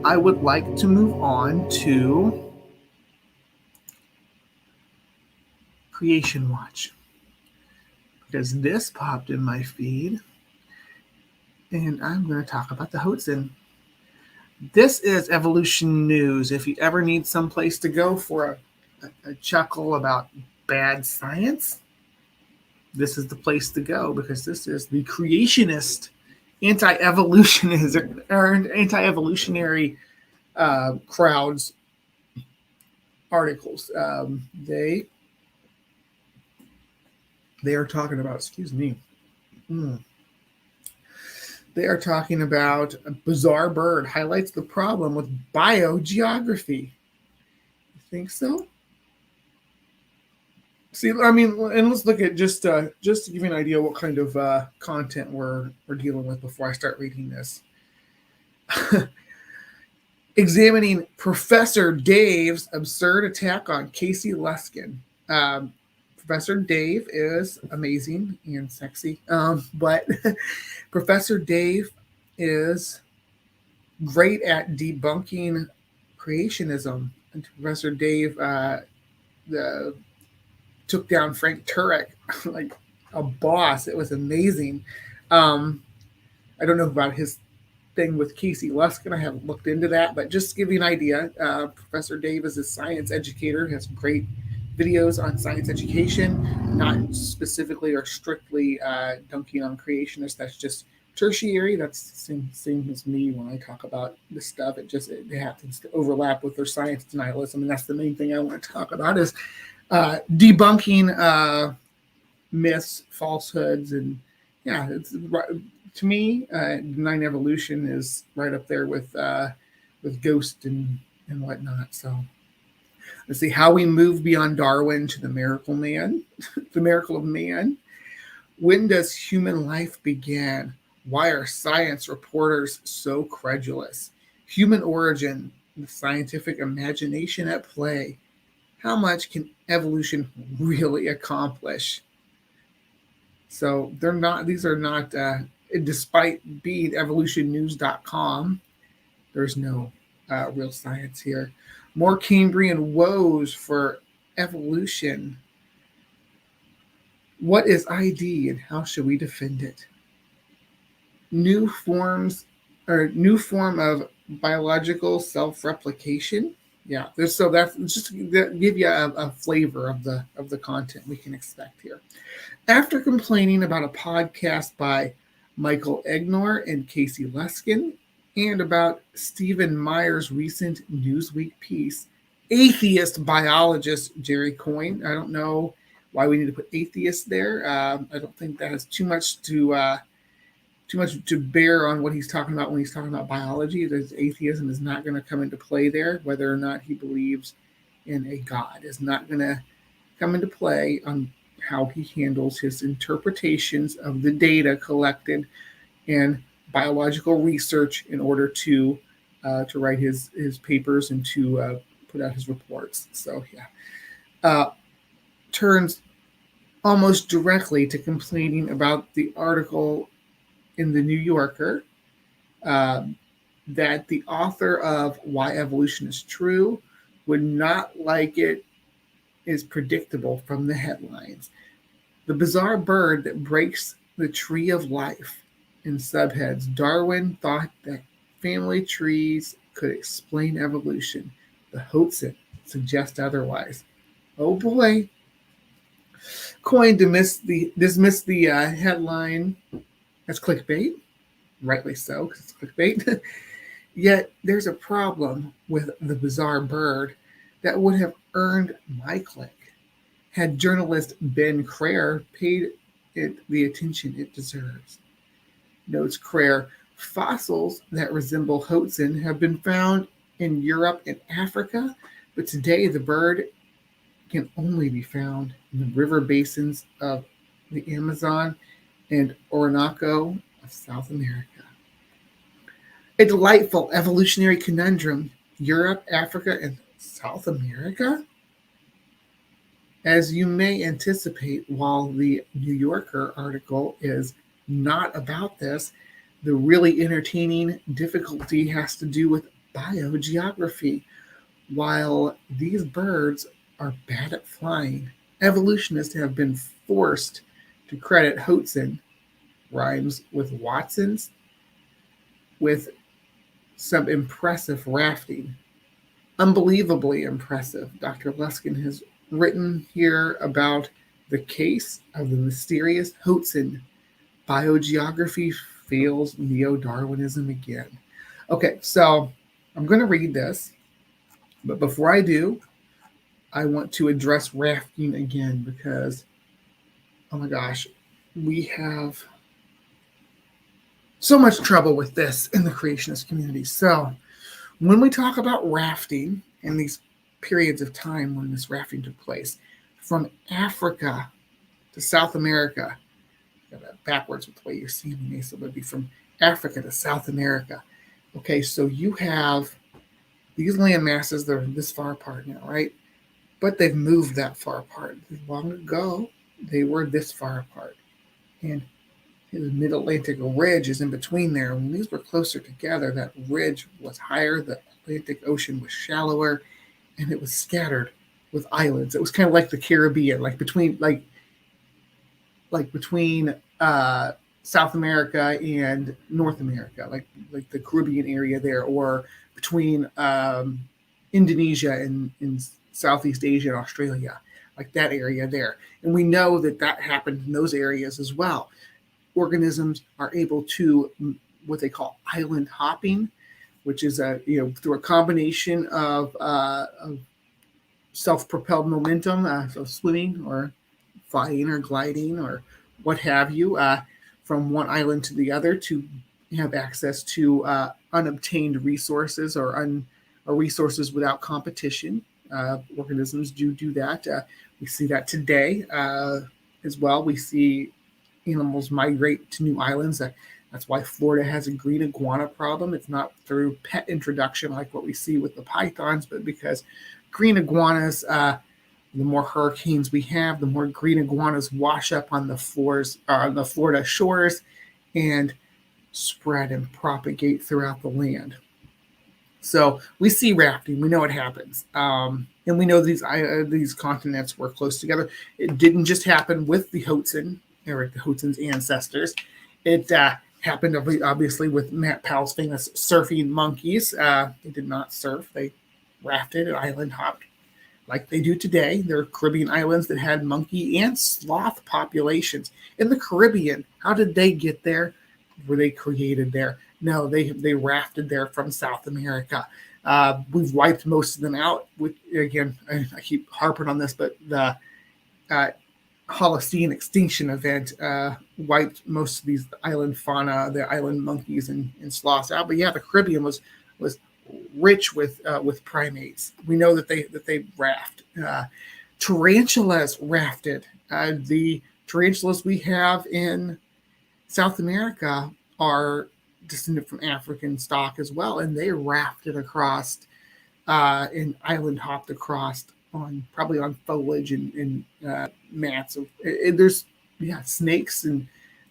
I would like to move on to CreationWatch because this popped in my feed, and I'm going to talk about the Hotzen. This is evolution news. If you ever need someplace to go for a chuckle about bad science, this is the place to go because this is the Creationist anti-evolutionist or anti-evolutionary crowds articles. They are talking about, excuse me, they are talking about a bizarre bird highlights the problem with biogeography. You think so? See, I mean, and let's look at just to give you an idea what kind of content we're dealing with before I start reading this. Examining Professor Dave's absurd attack on Casey Luskin. Professor Dave is amazing and sexy, but Professor Dave is great at debunking creationism. And Professor Dave took down Frank Turek like a boss. It was amazing. I don't know about his thing with Casey Luskin. I haven't looked into that, but just to give you an idea, Professor Dave is a science educator. He has great videos on science education, not specifically or strictly dunking on creationists. That's just tertiary. That's the same as me when I talk about this stuff. It happens to overlap with their science denialism, and that's the main thing I want to talk about is debunking myths, falsehoods, and yeah, it's to me, denying evolution is right up there with Ghost and whatnot. So let's see how we move beyond Darwin to the miracle man, the miracle of man. When does human life begin? Why are science reporters so credulous? Human origin, the scientific imagination at play. How much can evolution really accomplish? So these are not, despite being evolutionnews.com, there's no real science here. More Cambrian woes for evolution. What is ID and how should we defend it? New form of biological self-replication. Yeah, so that's just to give you a flavor of the content we can expect here. After complaining about a podcast by Michael Egnor and Casey Luskin, and about Stephen Meyer's recent Newsweek piece, atheist biologist Jerry Coyne. I don't know why we need to put atheist there. I don't think that has too much to bear on what he's talking about when he's talking about biology. There's atheism is not going to come into play there. Whether or not he believes in a God is not going to come into play on how he handles his interpretations of the data collected in biological research in order to write his papers and to put out his reports. So yeah, turns almost directly to complaining about the article in the New Yorker that the author of Why Evolution is True would not like it is predictable from the headlines. The bizarre bird that breaks the tree of life. In subheads, Darwin thought that family trees could explain evolution. The Hotzen suggest otherwise. Oh boy. Coyne dismissed the headline as clickbait. Rightly so, because it's clickbait. Yet there's a problem with the bizarre bird that would have earned my click had journalist Ben Crair paid it the attention it deserves. Notes Crair, fossils that resemble Hotzen have been found in Europe and Africa, but today the bird can only be found in the river basins of the Amazon and Orinoco of South America. A delightful evolutionary conundrum. Europe, Africa, and South America? As you may anticipate, while the New Yorker article is not about this, the really entertaining difficulty has to do with biogeography. While these birds are bad at flying, evolutionists have been forced to credit Hoatzin rhymes with Watson's with some impressive rafting. Unbelievably impressive. Dr. Luskin has written here about the case of the mysterious Hoatzin. Biogeography fails neo-Darwinism again. Okay, so I'm going to read this, but before I do, I want to address rafting again because, oh my gosh, we have so much trouble with this in the creationist community. So when we talk about rafting and these periods of time when this rafting took place, from Africa to South America, got that backwards with the way you're seeing me, so it would be from Africa to South America. Okay, so you have these land masses that are this far apart now, right? But they've moved that far apart. Long ago, they were this far apart. And the mid-Atlantic ridge is in between there. When these were closer together, that ridge was higher, the Atlantic Ocean was shallower, and it was scattered with islands. It was kind of like the Caribbean, like between South America and North America, like the Caribbean area there, or between Indonesia and Southeast Asia and Australia, like that area there. And we know that happened in those areas as well. Organisms are able to what they call island hopping, which is through a combination of self-propelled momentum, so swimming or flying or gliding or what have you, from one island to the other to have access to unobtained resources or resources without competition. Organisms do that. We see that today as well. We see animals migrate to new islands. That's why Florida has a green iguana problem. It's not through pet introduction like what we see with the pythons, but because green iguanas, the more hurricanes we have, the more green iguanas wash up on the Florida shores and spread and propagate throughout the land. So we see rafting. We know it happens. And we know these continents were close together. It didn't just happen with the Hoatzin, or the Hoatzin's ancestors. It happened obviously with Matt Powell's famous surfing monkeys. They did not surf. They rafted and island hopped like they do today. There are Caribbean islands that had monkey and sloth populations. In the Caribbean, how did they get there? Were they created there? No, they rafted there from South America. We've wiped most of them out. Again, I keep harping on this, but the Holocene extinction event wiped most of these island fauna, the island monkeys and sloths out. But yeah, the Caribbean was rich with primates. We know that they raft. Tarantulas rafted. The tarantulas we have in South America are descended from African stock as well, and they rafted across and island hopped across probably on foliage and mats. There's snakes and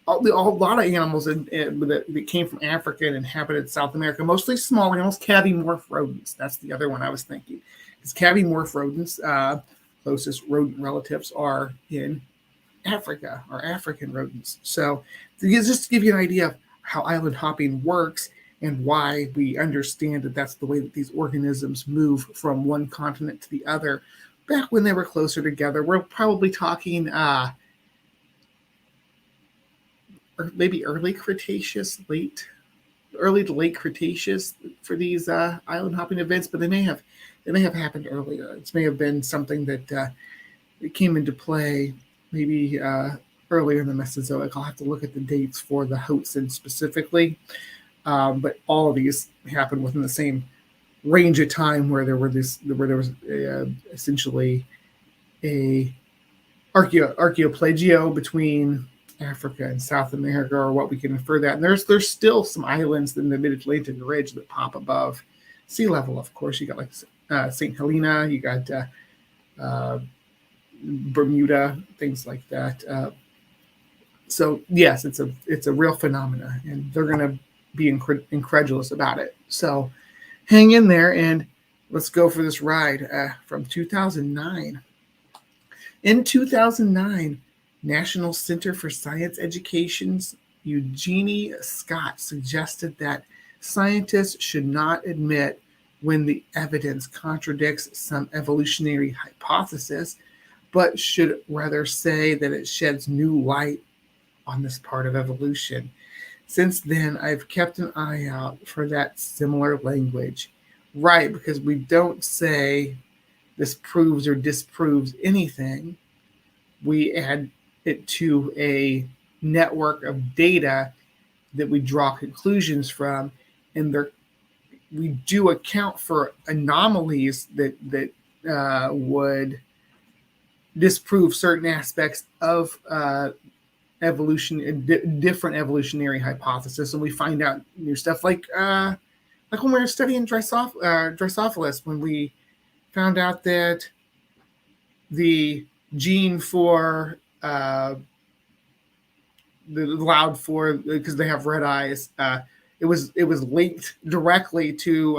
a lot of animals that came from Africa and inhabited South America, mostly small animals, cavimorph rodents. That's the other one I was thinking. Because cavimorph rodents, closest rodent relatives are in Africa, or African rodents. So just to give you an idea of how island hopping works and why we understand that that's the way that these organisms move from one continent to the other. Back when they were closer together, we're probably talking or maybe early Cretaceous, early to late Cretaceous for these island hopping events, but they may have happened earlier. It may have been something that it came into play maybe earlier in the Mesozoic. I'll have to look at the dates for the Hoatzin specifically, but all of these happened within the same range of time where there was essentially a archaeopelagio between Africa and South America, or what we can infer that. And there's still some islands in the Mid-Atlantic ridge that pop above sea level. Of course, you got like St. Helena, you got Bermuda, things like that. So yes, it's a real phenomena, and they're going to be incredulous about it. So hang in there and let's go for this ride from 2009. In 2009, National Center for Science Education's Eugenie Scott suggested that scientists should not admit when the evidence contradicts some evolutionary hypothesis, but should rather say that it sheds new light on this part of evolution. Since then, I've kept an eye out for that similar language. Right, because we don't say this proves or disproves anything. We add it to a network of data that we draw conclusions from, and we do account for anomalies that would disprove certain aspects of evolution, different evolutionary hypotheses, and we find out new stuff like when we were studying Drosophilus, when we found out that the gene for allowed for, because they have red eyes, it was linked directly to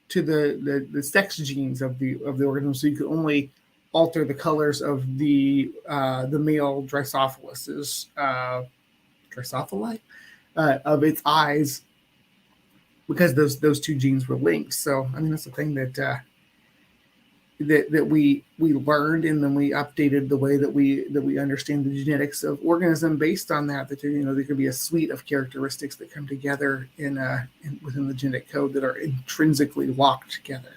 the sex genes of the organism, so you could only alter the colors of the male Drosophilus's Drosophili of its eyes, because those two genes were linked. So I mean, that's the thing that we learned, and then we updated the way that we understand the genetics of organism based on that. That there could be a suite of characteristics that come together within the genetic code that are intrinsically locked together.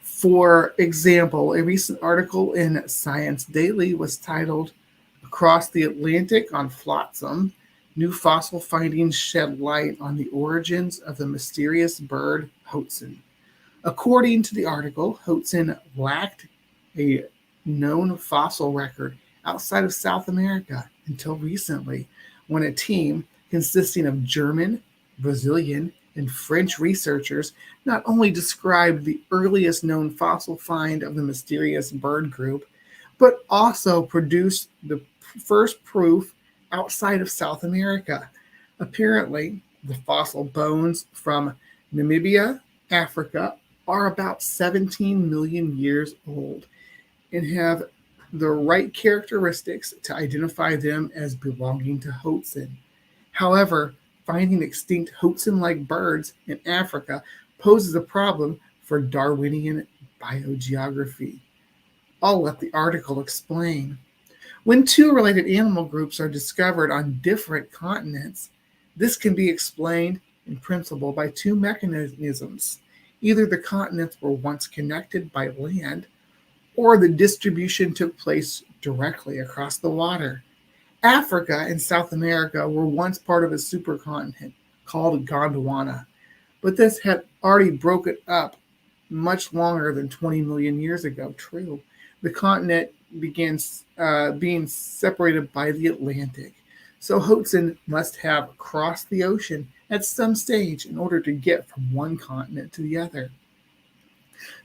For example, a recent article in Science Daily was titled "Across the Atlantic on Flotsam, New Fossil Findings Shed Light on the Origins of the Mysterious Bird Hoatzin." According to the article, Hoatzin lacked a known fossil record outside of South America until recently, when a team consisting of German, Brazilian, and French researchers not only described the earliest known fossil find of the mysterious bird group, but also produced the first proof outside of South America. Apparently, the fossil bones from Namibia, Africa, are about 17 million years old and have the right characteristics to identify them as belonging to Hoatzin. However, finding extinct Hoatzin-like birds in Africa poses a problem for Darwinian biogeography. I'll let the article explain. When two related animal groups are discovered on different continents, this can be explained in principle by two mechanisms. Either the continents were once connected by land, or the distribution took place directly across the water. Africa and South America were once part of a supercontinent called Gondwana, but this had already broken up much longer than 20 million years ago. True. The continent began being separated by the Atlantic, so Hoatzin must have crossed the ocean at some stage in order to get from one continent to the other.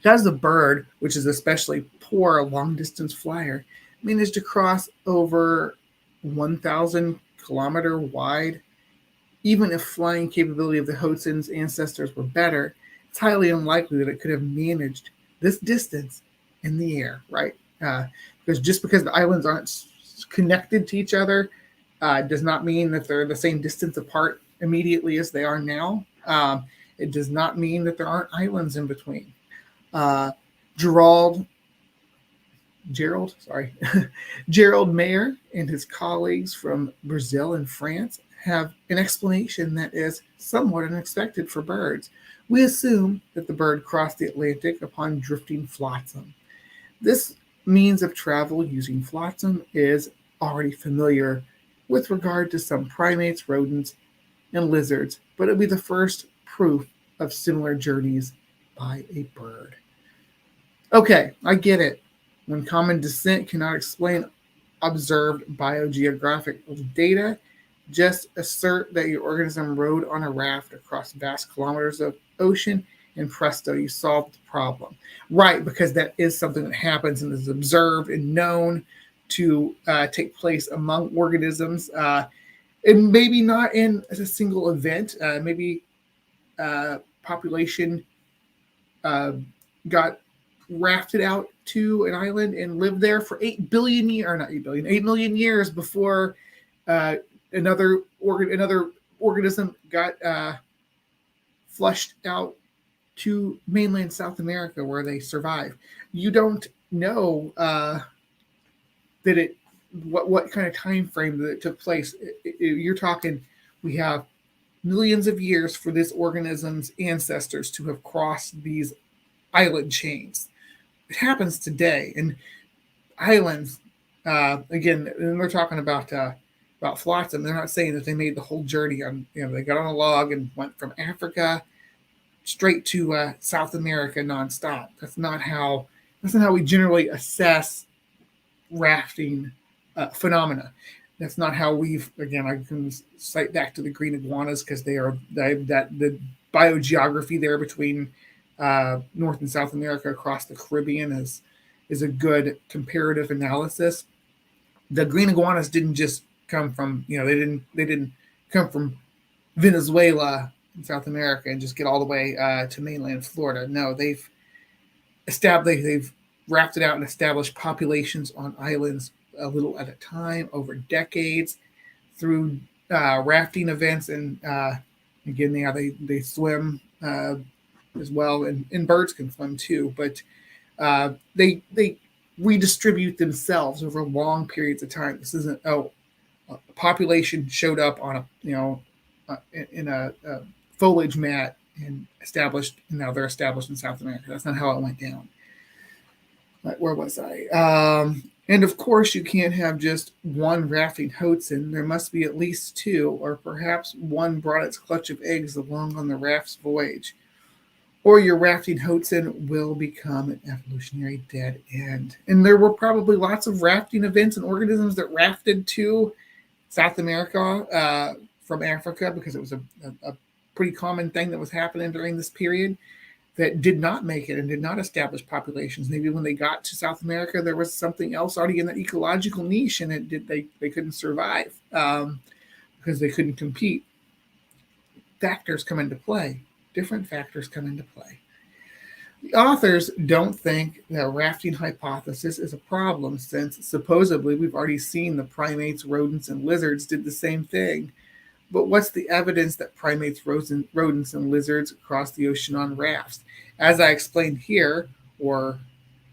As the bird, which is especially poor long-distance flyer, managed to cross over 1,000 kilometer wide, even if flying capability of the Hoatzin's ancestors were better, it's highly unlikely that it could have managed this distance in the air, right? Because just because the islands aren't connected to each other does not mean that they're the same distance apart immediately as they are now. It does not mean that there aren't islands in between. Gerald Mayer and his colleagues from Brazil and France have an explanation that is somewhat unexpected for birds. We assume that the bird crossed the Atlantic upon drifting flotsam. This means of travel using flotsam is already familiar with regard to some primates, rodents, and lizards, but it will be the first proof of similar journeys by a bird. Okay, I get it. When common descent cannot explain observed biogeographic data, just assert that your organism rode on a raft across vast kilometers of ocean, and presto, you solved the problem. Right, because that is something that happens and is observed and known to take place among organisms. And maybe not in a single event, maybe population got rafted out to an island and lived there for 8 billion years, or not 8 billion, 8 million years before another organism got flushed out to mainland South America where they survive. You don't know that it what kind of time frame that it took place. You're talking, we have millions of years for this organism's ancestors to have crossed these island chains. It happens today, and islands again, and they're talking about flotsam. They're not saying that they made the whole journey on, they got on a log and went from Africa straight to South America nonstop. That's not how we generally assess rafting phenomena. That's not how we've, again, I can cite back to the green iguanas because the biogeography there between North and South America across the Caribbean is a good comparative analysis. The green iguanas didn't just come from, they didn't come from Venezuela in South America and just get all the way to mainland Florida. No, they've rafted out and established populations on islands a little at a time over decades through rafting events, and again, they swim as well, and birds can swim too, but they redistribute themselves over long periods of time. This isn't a population showed up on in a foliage mat and established, and now they're established in South America. That's not how it went down. Where was I? And of course, you can't have just one rafting hoatzin. There must be at least two, or perhaps one brought its clutch of eggs along on the raft's voyage. Or your rafting hoatzin will become an evolutionary dead end. And there were probably lots of rafting events and organisms that rafted to South America from Africa, because it was a pretty common thing that was happening during this period, that did not make it and did not establish populations. Maybe when they got to South America, there was something else already in that ecological niche, and they couldn't survive because they couldn't compete. Factors come into play. Different factors come into play. The authors don't think the rafting hypothesis is a problem, since supposedly we've already seen the primates, rodents, and lizards did the same thing. But what's the evidence that primates, rodents, and lizards cross the ocean on rafts? As I explained here, or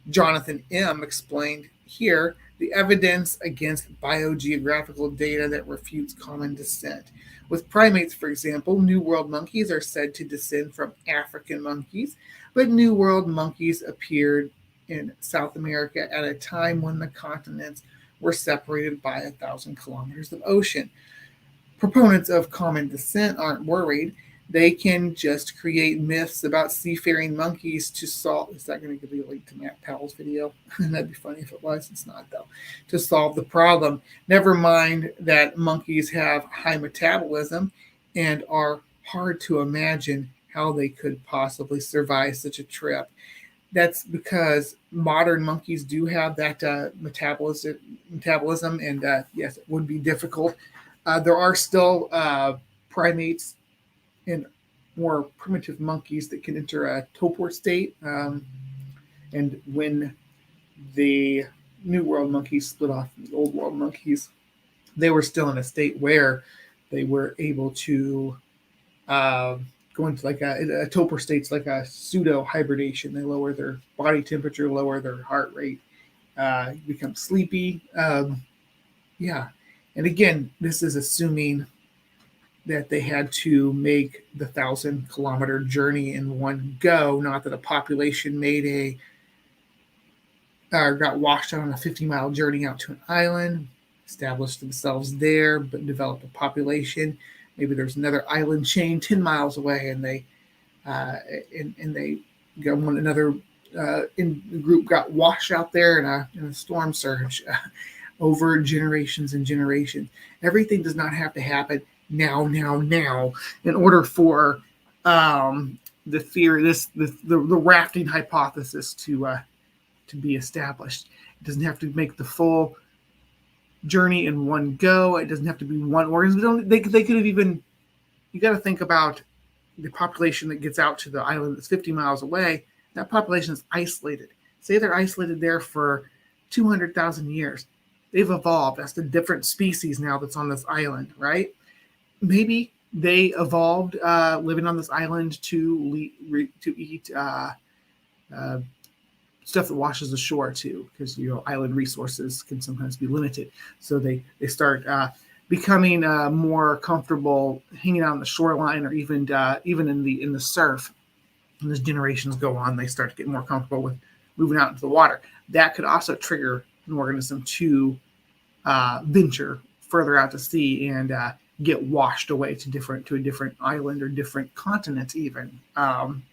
Jonathan M. explained here, the evidence against biogeographical data that refutes common descent. With primates, for example, New World monkeys are said to descend from African monkeys, but New World monkeys appeared in South America at a time when the continents were separated by 1,000 kilometers of ocean. Proponents of common descent aren't worried. They can just create myths about seafaring monkeys to solve. Is that going to be a link to Matt Powell's video? That'd be funny if it was. It's not, though. To solve the problem. Never mind that monkeys have high metabolism and are hard to imagine how they could possibly survive such a trip. That's because modern monkeys do have that metabolism, and yes, it would be difficult. There are still primates and more primitive monkeys that can enter a torpor state. And when the New World monkeys split off from the Old World monkeys, they were still in a state where they were able to go into like a torpor state's like a pseudo hibernation. They lower their body temperature, lower their heart rate, become sleepy. Yeah. And again, this is assuming that they had to make the 1,000-kilometer journey in one go, not that a population got washed out on a 50-mile journey out to an island, established themselves there, but developed a population. Maybe there's another island chain 10 miles away, and they got one another in the group got washed out there in a storm surge. Over generations and generations. Everything does not have to happen now in order for the theory, the rafting hypothesis to be established. It doesn't have to make the full journey in one go. It doesn't have to be one organism. They could have even, you got to think about the population that gets out to the island that's 50 miles away, that population is isolated. Say they're isolated there for 200,000 years. They've evolved. That's the different species now that's on this island, right? Maybe they evolved living on this island to eat stuff that washes ashore too, because island resources can sometimes be limited. So they start becoming more comfortable hanging out on the shoreline, or even in the surf. And as generations go on, they start to get more comfortable with moving out into the water. That could also trigger an organism to venture further out to sea and get washed away to a different island or different continent, even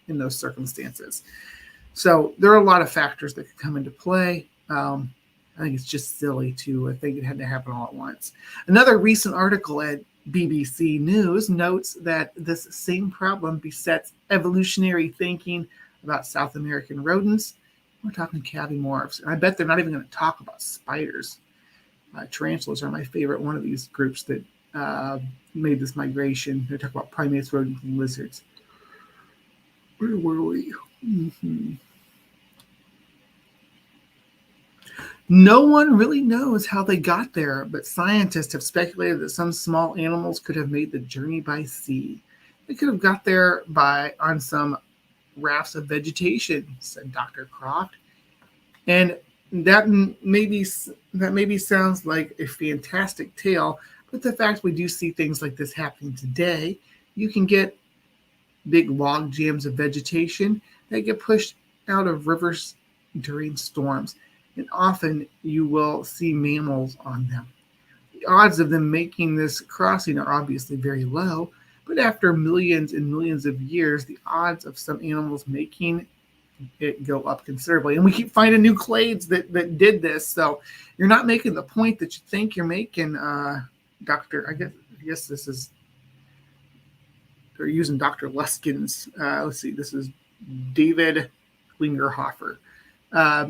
in those circumstances. So there are a lot of factors that could come into play. I think it's just silly to think it had to happen all at once. Another recent article at BBC News notes that this same problem besets evolutionary thinking about South American rodents. We're talking cavimorphs. And I bet they're not even going to talk about spiders. Tarantulas are my favorite one of these groups that made this migration. They talk about primates, rodents, and lizards. Where were we? Mm-hmm. No one really knows how they got there, but scientists have speculated that some small animals could have made the journey by sea. They could have got there on some rafts of vegetation, said Dr. Croft. And that maybe sounds like a fantastic tale, but the fact we do see things like this happening today, you can get big log jams of vegetation that get pushed out of rivers during storms. And often you will see mammals on them. The odds of them making this crossing are obviously very low, but after millions and millions of years, the odds of some animals making it go up considerably. And we keep finding new clades that did this. So you're not making the point that you think you're making, Dr. I guess this is, they're using Dr. Luskin's, let's see, this is David Klinghoffer.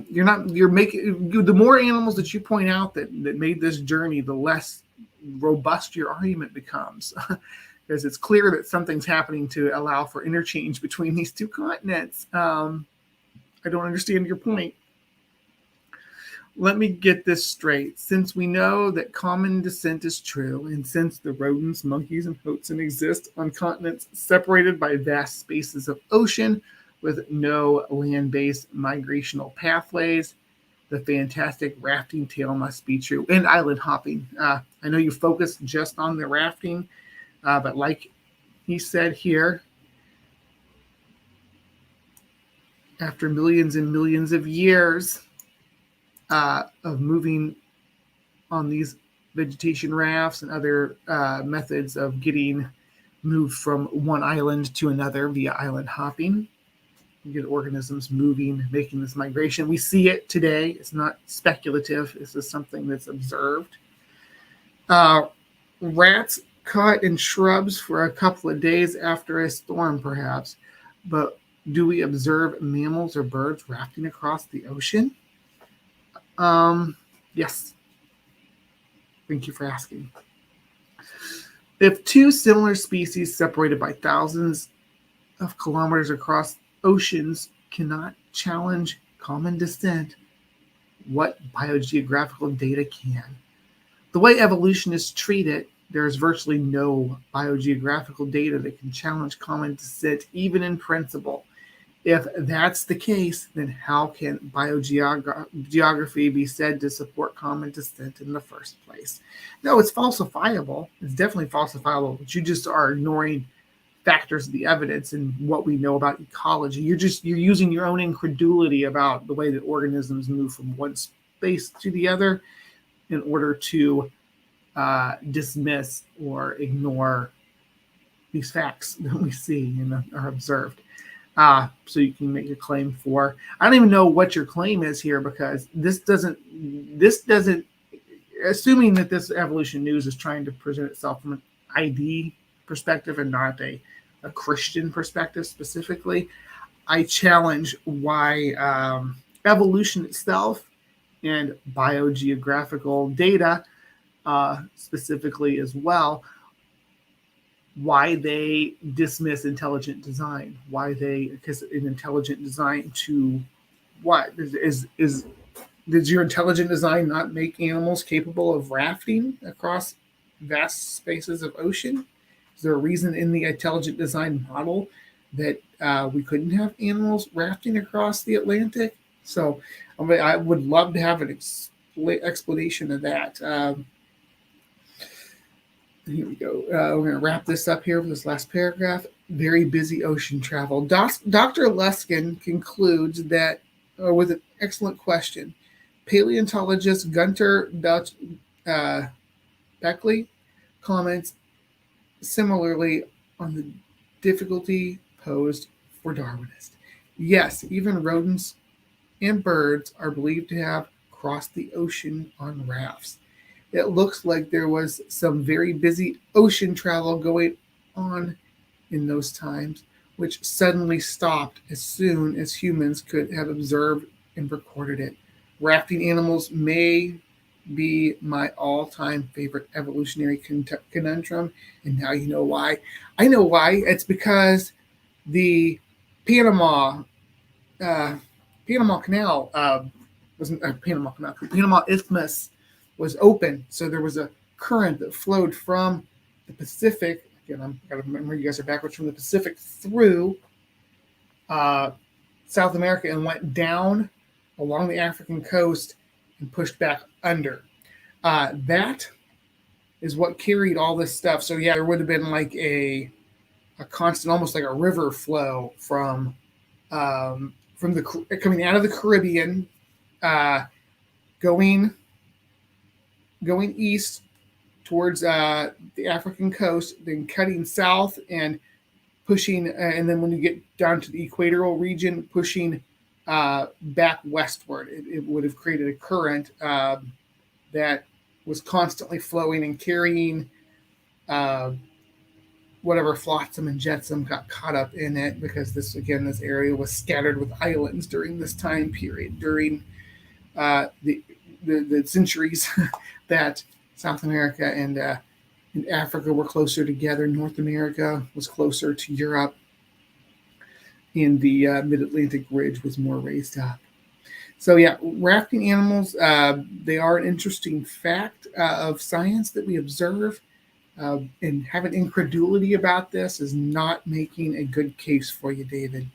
You're making, the more animals that you point out that made this journey, the less robust your argument becomes. Because it's clear that something's happening to allow for interchange between these two continents. I don't understand your point. Let me get this straight. Since we know that common descent is true, and since the rodents, monkeys, and hoatzin exist on continents separated by vast spaces of ocean with no land-based migrational pathways, the fantastic rafting tale must be true. And island hopping. I know you focus just on the rafting, but like he said here, after millions and millions of years of moving on these vegetation rafts and other methods of getting moved from one island to another via island hopping, you get organisms moving, making this migration. We see it today. It's not speculative. This is something that's observed. Rats caught in shrubs for a couple of days after a storm, perhaps. But do we observe mammals or birds rafting across the ocean? Yes. Thank you for asking. If two similar species separated by thousands of kilometers across oceans cannot challenge common descent, what biogeographical data can? The way evolutionists treat it, there is virtually no biogeographical data that can challenge common descent, even in principle. If that's the case, then how can biogeography be said to support common descent in the first place? No, it's falsifiable. It's definitely falsifiable, but you just are ignoring factors of the evidence and what we know about ecology. You're using your own incredulity about the way that organisms move from one space to the other in order to dismiss or ignore these facts that we see and are observed. So you can make a claim for, I don't even know what your claim is here, because this doesn't, assuming that this evolution news is trying to present itself from an ID perspective and not a Christian perspective specifically, I challenge why evolution itself and biogeographical data specifically as well why they dismiss intelligent design, because in intelligent design to what is did your intelligent design not make animals capable of rafting across vast spaces of ocean? Is there a reason in the intelligent design model that we couldn't have animals rafting across the Atlantic? So I would love to have an explanation of that. Here we go. We're going to wrap this up here with this last paragraph. Very busy ocean travel. Dr. Luskin concludes that, with an excellent question, paleontologist Gunter Beckley comments similarly on the difficulty posed for Darwinists. Yes, even rodents and birds are believed to have crossed the ocean on rafts. It looks like there was some very busy ocean travel going on in those times, which suddenly stopped as soon as humans could have observed and recorded it. Rafting animals may be my all-time favorite evolutionary conundrum, and now you know why. I know why. It's because the Panama Canal wasn't Panama Canal. Panama Isthmus was open, so there was a current that flowed from the Pacific. Again, I've got to remember you guys are backwards, from the Pacific through South America and went down along the African coast and pushed back under. That is what carried all this stuff. So yeah, there would have been like a constant, almost like a river flow from the coming out of the Caribbean, going east towards the African coast, then cutting south and pushing, and then when you get down to the equatorial region, pushing back westward. It would have created a current that was constantly flowing and carrying whatever flotsam and jetsam got caught up in it, because this area was scattered with islands during this time period, during the centuries that South America and Africa were closer together. North America was closer to Europe, and the mid-Atlantic ridge was more raised up. So yeah, rafting animals, they are an interesting fact of science that we observe, and having incredulity about this is not making a good case for you, David.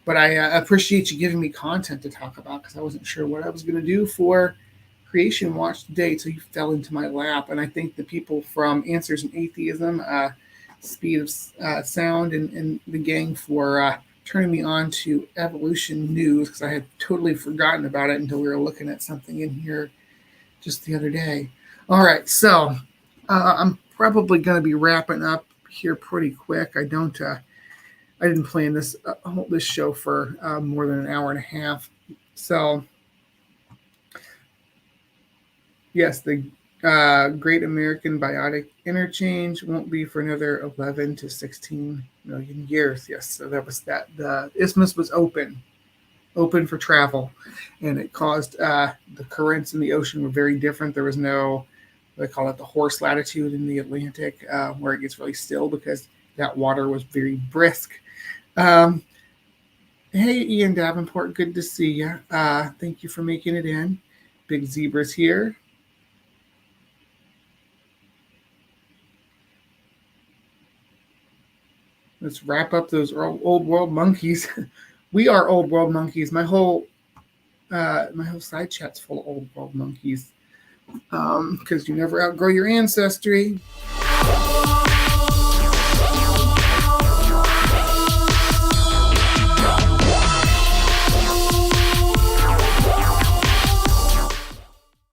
But I appreciate you giving me content to talk about, because I wasn't sure what I was going to do for Creation Watch today, so you fell into my lap. And I thank the people from Answers in Atheism, Speed of Sound, and the gang for turning me on to evolution news, because I had totally forgotten about it until we were looking at something in here just the other day. All right, so I'm probably going to be wrapping up here pretty quick. I didn't plan this show for more than an hour and a half. So yes, the Great American Biotic Interchange won't be for another 11 to 16 million years. Yes, so that was that. The isthmus was open for travel, and it caused the currents in the ocean were very different. There was no, they call it the horse latitude in the Atlantic, where it gets really still because that water was very brisk. Hey, Ian Davenport, good to see you. Thank you for making it in. Big zebras here. Let's wrap up those old world monkeys. We are old world monkeys. My whole side chat's full of old world monkeys, because you never outgrow your ancestry.